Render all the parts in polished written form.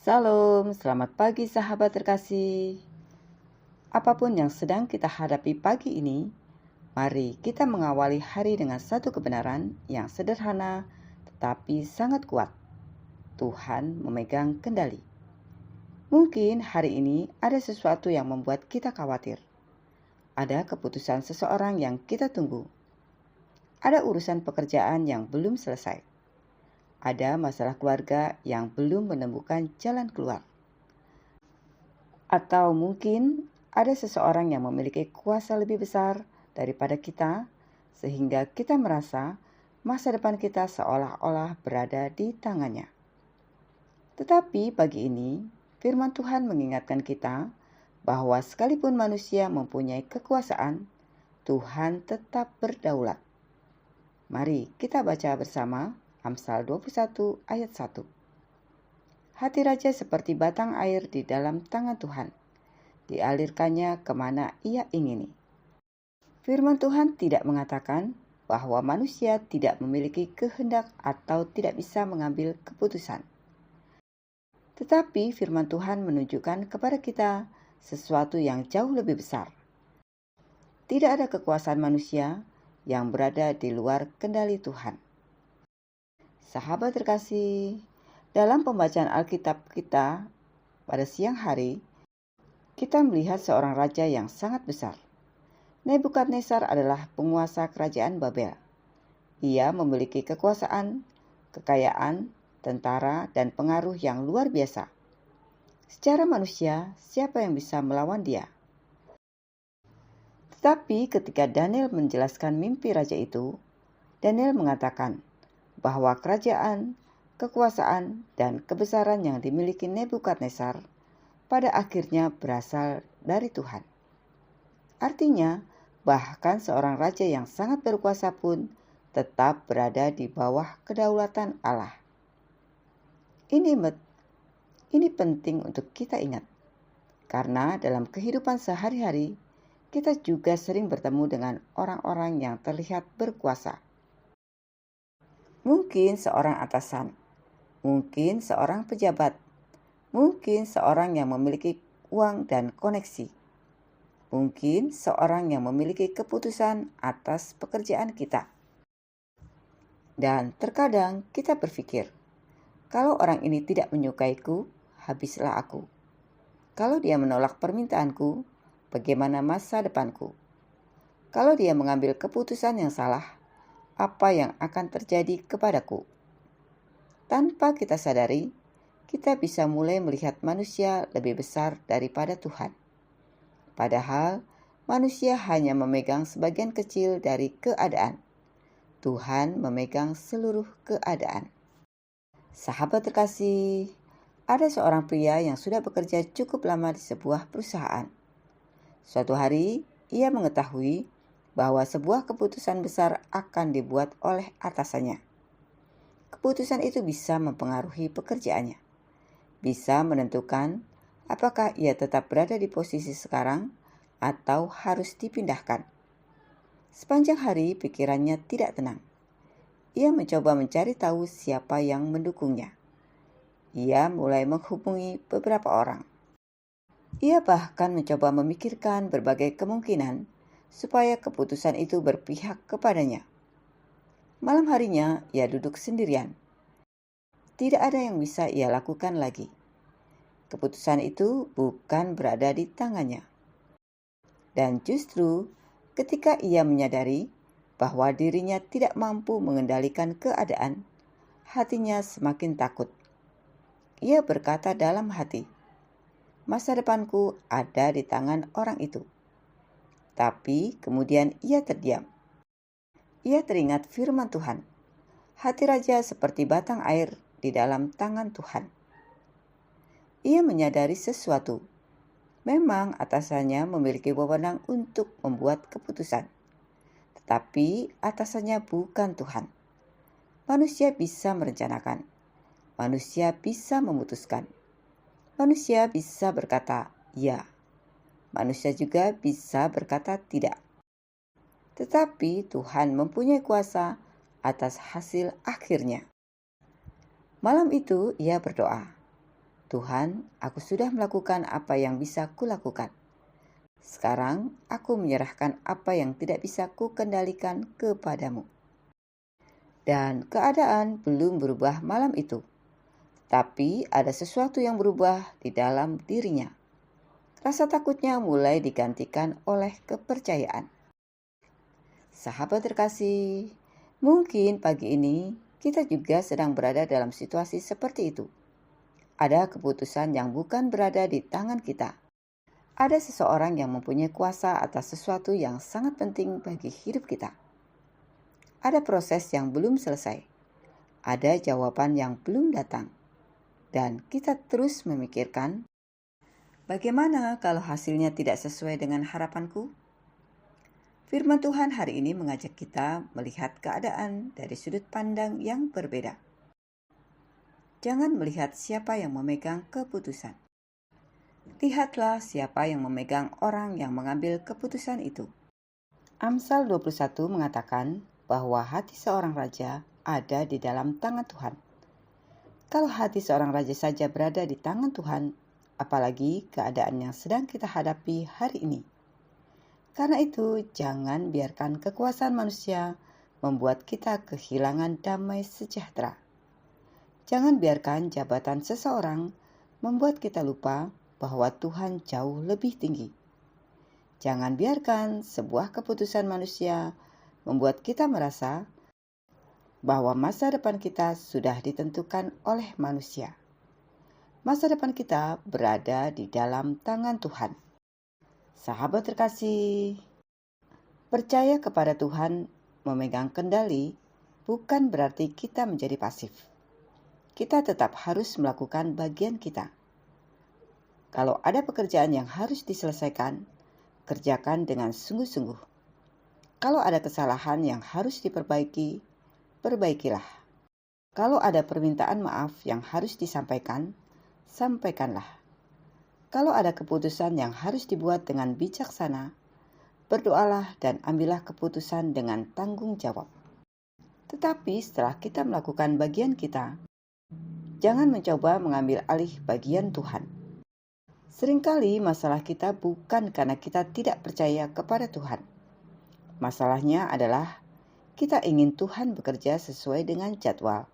Salam, selamat pagi sahabat terkasih. Apapun yang sedang kita hadapi pagi ini, mari kita mengawali hari dengan satu kebenaran yang sederhana tetapi sangat kuat. Tuhan memegang kendali. Mungkin hari ini ada sesuatu yang membuat kita khawatir. Ada keputusan seseorang yang kita tunggu. Ada urusan pekerjaan yang belum selesai. Ada masalah keluarga yang belum menemukan jalan keluar. Atau mungkin ada seseorang yang memiliki kuasa lebih besar daripada kita, sehingga kita merasa masa depan kita seolah-olah berada di tangannya. Tetapi pagi ini, firman Tuhan mengingatkan kita bahwa sekalipun manusia mempunyai kekuasaan, Tuhan tetap berdaulat. Mari kita baca bersama Amsal 21 ayat 1. Hati raja seperti batang air di dalam tangan Tuhan. Dialirkannya kemana ia ingini. Firman Tuhan tidak mengatakan bahwa manusia tidak memiliki kehendak atau tidak bisa mengambil keputusan. Tetapi firman Tuhan menunjukkan kepada kita sesuatu yang jauh lebih besar. Tidak ada kekuasaan manusia yang berada di luar kendali Tuhan. Sahabat terkasih, dalam pembacaan Alkitab kita pada siang hari, kita melihat seorang raja yang sangat besar. Nebukadnezar adalah penguasa kerajaan Babel. Ia memiliki kekuasaan, kekayaan, tentara, dan pengaruh yang luar biasa. Secara manusia, siapa yang bisa melawan dia? Tetapi ketika Daniel menjelaskan mimpi raja itu, Daniel mengatakan bahwa kerajaan, kekuasaan, dan kebesaran yang dimiliki Nebukadnezar pada akhirnya berasal dari Tuhan. Artinya, bahkan seorang raja yang sangat berkuasa pun tetap berada di bawah kedaulatan Allah. Ini penting untuk kita ingat, karena dalam kehidupan sehari-hari, kita juga sering bertemu dengan orang-orang yang terlihat berkuasa. Mungkin seorang atasan, mungkin seorang pejabat, mungkin seorang yang memiliki uang dan koneksi. Mungkin seorang yang memiliki keputusan atas pekerjaan kita. Dan terkadang kita berpikir, kalau orang ini tidak menyukaiku, habislah aku. Kalau dia menolak permintaanku, bagaimana masa depanku? Kalau dia mengambil keputusan yang salah, apa yang akan terjadi kepadaku? Tanpa kita sadari, kita bisa mulai melihat manusia lebih besar daripada Tuhan. Padahal manusia hanya memegang sebagian kecil dari keadaan. Tuhan memegang seluruh keadaan. Sahabat terkasih, ada seorang pria yang sudah bekerja cukup lama di sebuah perusahaan. Suatu hari, ia mengetahui bahwa sebuah keputusan besar akan dibuat oleh atasannya. Keputusan itu bisa mempengaruhi pekerjaannya. Bisa menentukan apakah ia tetap berada di posisi sekarang atau harus dipindahkan. Sepanjang hari pikirannya tidak tenang. Ia mencoba mencari tahu siapa yang mendukungnya. Ia mulai menghubungi beberapa orang. Ia bahkan mencoba memikirkan berbagai kemungkinan supaya keputusan itu berpihak kepadanya. Malam harinya ia duduk sendirian. Tidak ada yang bisa ia lakukan lagi. Keputusan itu bukan berada di tangannya. Dan justru ketika ia menyadari bahwa dirinya tidak mampu mengendalikan keadaan, hatinya semakin takut. Ia berkata dalam hati, "Masa depanku ada di tangan orang itu." Tapi kemudian ia terdiam. Ia teringat firman Tuhan, "Hati raja seperti batang air di dalam tangan Tuhan." Ia menyadari sesuatu. Memang atasannya memiliki wewenang untuk membuat keputusan. Tetapi atasannya bukan Tuhan. Manusia bisa merencanakan. Manusia bisa memutuskan. Manusia bisa berkata ya. Manusia juga bisa berkata tidak. Tetapi Tuhan mempunyai kuasa atas hasil akhirnya. Malam itu ia berdoa, Tuhan, aku sudah melakukan apa yang bisa kulakukan. Sekarang aku menyerahkan apa yang tidak bisa kukendalikan kepadamu. Dan keadaan belum berubah malam itu, tapi ada sesuatu yang berubah di dalam dirinya. Rasa takutnya mulai digantikan oleh kepercayaan. Sahabat terkasih, mungkin pagi ini kita juga sedang berada dalam situasi seperti itu. Ada keputusan yang bukan berada di tangan kita. Ada seseorang yang mempunyai kuasa atas sesuatu yang sangat penting bagi hidup kita. Ada proses yang belum selesai. Ada jawaban yang belum datang. Dan kita terus memikirkan, bagaimana kalau hasilnya tidak sesuai dengan harapanku? Firman Tuhan hari ini mengajak kita melihat keadaan dari sudut pandang yang berbeda. Jangan melihat siapa yang memegang keputusan. Lihatlah siapa yang memegang orang yang mengambil keputusan itu. Amsal 21 mengatakan bahwa hati seorang raja ada di dalam tangan Tuhan. Kalau hati seorang raja saja berada di tangan Tuhan, apalagi keadaan yang sedang kita hadapi hari ini. Karena itu, jangan biarkan kekuasaan manusia membuat kita kehilangan damai sejahtera. Jangan biarkan jabatan seseorang membuat kita lupa bahwa Tuhan jauh lebih tinggi. Jangan biarkan sebuah keputusan manusia membuat kita merasa bahwa masa depan kita sudah ditentukan oleh manusia. Masa depan kita berada di dalam tangan Tuhan. Sahabat terkasih, percaya kepada Tuhan memegang kendali bukan berarti kita menjadi pasif. Kita tetap harus melakukan bagian kita. Kalau ada pekerjaan yang harus diselesaikan, kerjakan dengan sungguh-sungguh. Kalau ada kesalahan yang harus diperbaiki, perbaikilah. Kalau ada permintaan maaf yang harus disampaikan, sampaikanlah. Kalau ada keputusan yang harus dibuat dengan bijaksana, berdoalah dan ambillah keputusan dengan tanggung jawab. Tetapi setelah kita melakukan bagian kita, jangan mencoba mengambil alih bagian Tuhan. Seringkali masalah kita bukan karena kita tidak percaya kepada Tuhan. Masalahnya adalah kita ingin Tuhan bekerja sesuai dengan jadwal,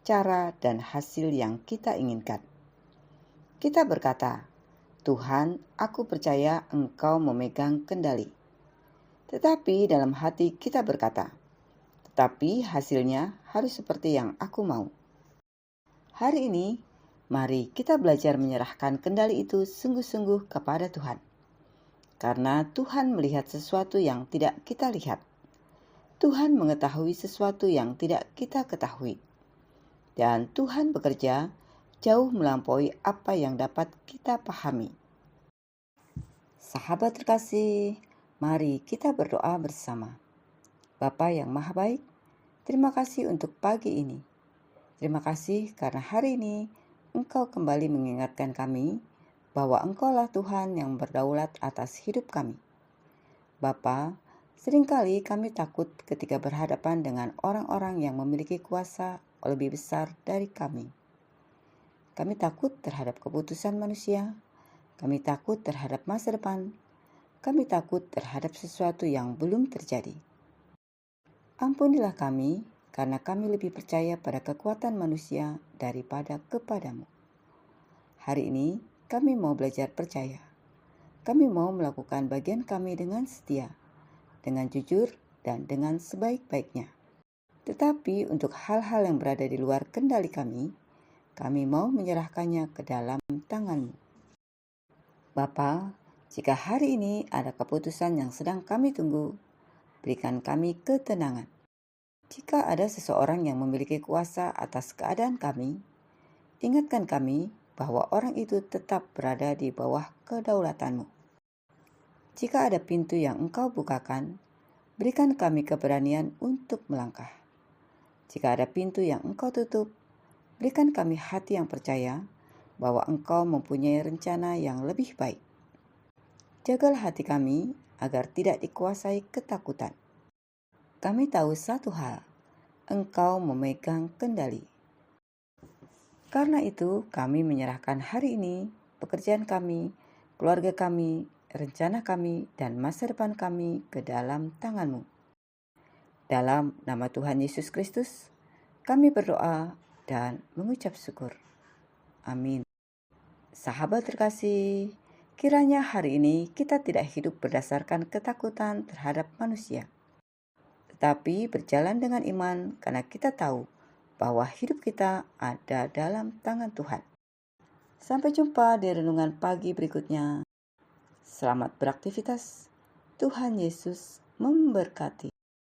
cara, dan hasil yang kita inginkan. Kita berkata, Tuhan, aku percaya Engkau memegang kendali. Tetapi dalam hati kita berkata, tetapi hasilnya harus seperti yang aku mau. Hari ini, mari kita belajar menyerahkan kendali itu sungguh-sungguh kepada Tuhan. Karena Tuhan melihat sesuatu yang tidak kita lihat. Tuhan mengetahui sesuatu yang tidak kita ketahui. Dan Tuhan bekerja jauh melampaui apa yang dapat kita pahami. Sahabat terkasih, mari kita berdoa bersama. Bapa yang Maha Baik, terima kasih untuk pagi ini. Terima kasih karena hari ini Engkau kembali mengingatkan kami bahwa Engkaulah Tuhan yang berdaulat atas hidup kami. Bapa, seringkali kami takut ketika berhadapan dengan orang-orang yang memiliki kuasa lebih besar dari kami. Kami takut terhadap keputusan manusia. Kami takut terhadap masa depan. Kami takut terhadap sesuatu yang belum terjadi. Ampunilah kami, karena kami lebih percaya pada kekuatan manusia daripada kepadamu. Hari ini kami mau belajar percaya. Kami mau melakukan bagian kami dengan setia, dengan jujur, dan dengan sebaik-baiknya. Tetapi untuk hal-hal yang berada di luar kendali kami mau menyerahkannya ke dalam tangan-Mu. Bapa, jika hari ini ada keputusan yang sedang kami tunggu, berikan kami ketenangan. Jika ada seseorang yang memiliki kuasa atas keadaan kami, ingatkan kami bahwa orang itu tetap berada di bawah kedaulatan-Mu. Jika ada pintu yang Engkau bukakan, berikan kami keberanian untuk melangkah. Jika ada pintu yang Engkau tutup, berikan kami hati yang percaya bahwa Engkau mempunyai rencana yang lebih baik. Jagalah hati kami agar tidak dikuasai ketakutan. Kami tahu satu hal, Engkau memegang kendali. Karena itu, kami menyerahkan hari ini pekerjaan kami, keluarga kami, rencana kami, dan masa depan kami ke dalam tangan-Mu. Dalam nama Tuhan Yesus Kristus, kami berdoa dan mengucap syukur. Amin. Sahabat terkasih, kiranya hari ini kita tidak hidup berdasarkan ketakutan terhadap manusia, tetapi berjalan dengan iman karena kita tahu bahwa hidup kita ada dalam tangan Tuhan. Sampai jumpa di renungan pagi berikutnya. Selamat beraktivitas. Tuhan Yesus memberkati.